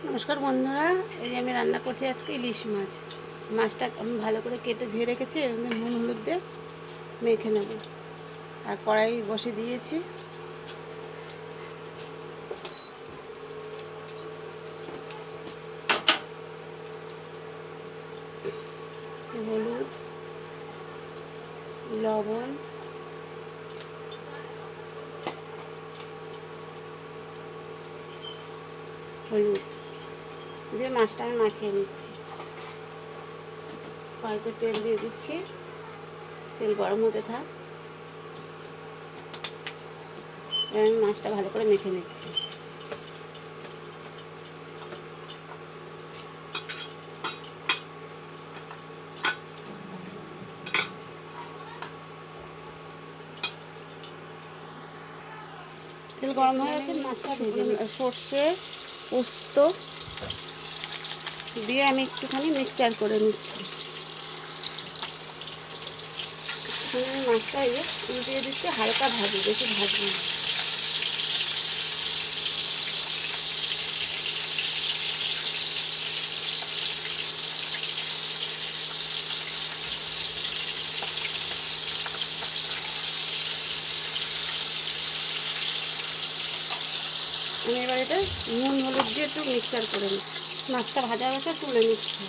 নমস্কার বন্ধুরা, এই যে আমি রান্না করছি আজকে ইলিশ মাছ। মাছটা আমি ভালো করে কেটে ধুয়ে রেখেছি, এর মধ্যে নুন হলুদ দিয়ে মেখে নেব। আর কড়াই বসে দিয়েছি। হলুদ, লবণ, হলুদ দিয়ে মাছটা আমি মাখিয়ে নিচ্ছি। কড়াইতে তেল দিয়ে দিচ্ছি, তেল গরম হতে থাক। এবার আমি মাছটা ভালো করে মেখে নিচ্ছি। তেল গরম হয়ে গেছে, মাছটা ভেজে সর্ষে পোস্ত দিয়ে আমি একটুখানি মিক্সচার করে নিচ্ছি। মাছটা উল্টিয়ে দিচ্ছি, হালকা ভাজি, বেশি ভাজবো না। আমি এবার এটা নুন হলুদ দিয়ে একটু মিক্সচার করে নিই। মাছটা ভাজা ভাজা তুলে নিচ্ছি।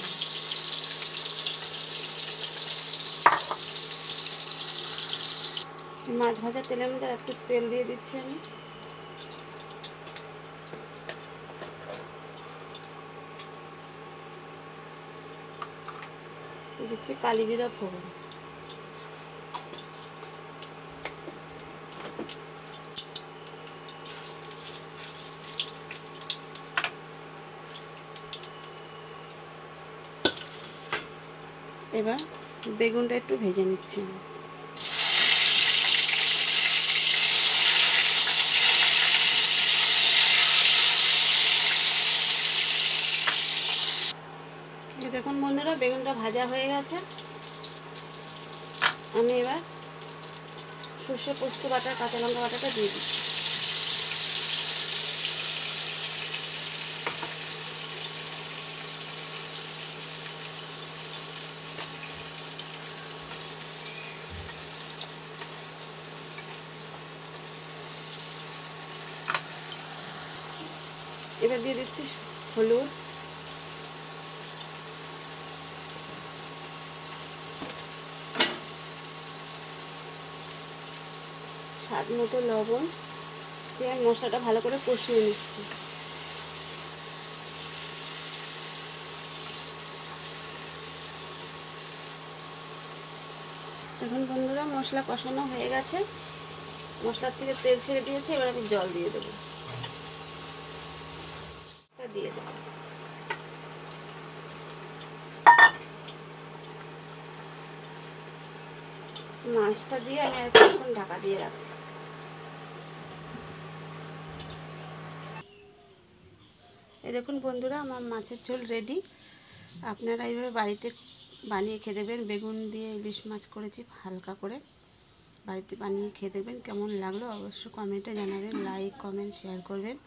মাছ ভাজা তেলের মধ্যে একটু তেল দিয়ে দিচ্ছি আমি। দিচ্ছি কালি জিরা ফোড়ন। এবার বেগুনটা একটু ভেজে নিচ্ছি। দেখুন বন্ধুরা, বেগুনটা ভাজা হয়ে গেছে। আমি এবার সর্ষে পোস্ত বাটা, কাঁচা লঙ্কা বাটাটা দিয়ে দিচ্ছি। এবার দিয়ে দিচ্ছি হলুদ, স্বাদ মতো লবণ দিয়ে মশলাটা ভালো করে কষিয়ে নিচ্ছি। এখন বন্ধুরা মশলা কষানো হয়ে গেছে, মশলার থেকে তেল ছেড়ে দিয়েছে। এবার আমি জল দিয়ে দেবো, দিয়ে দেবো। মাছটা দিয়ে আমি এখন ঢাকা দিয়ে রাখছি। এই দেখুন বন্ধুরা, আমার মাছের ঝোল রেডি। আপনারা এইভাবে বাড়িতে বানিয়ে খেয়ে দেবেন। বেগুন দিয়ে ইলিশ মাছ করেছি, হালকা করে বাড়িতে বানিয়ে খেয়ে দেবেন। কেমন লাগলো অবশ্যই কমেন্টে জানাবেন। লাইক কমেন্ট শেয়ার করবেন।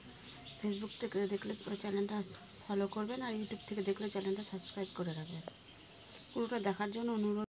ফেসবুক থেকে দেখলে চ্যানেলটা ফলো করবেন, আর ইউটিউব থেকে দেখলে চ্যানেলটা সাবস্ক্রাইব করে রাখবেন। পুরোটা দেখার জন্য অনুরোধ।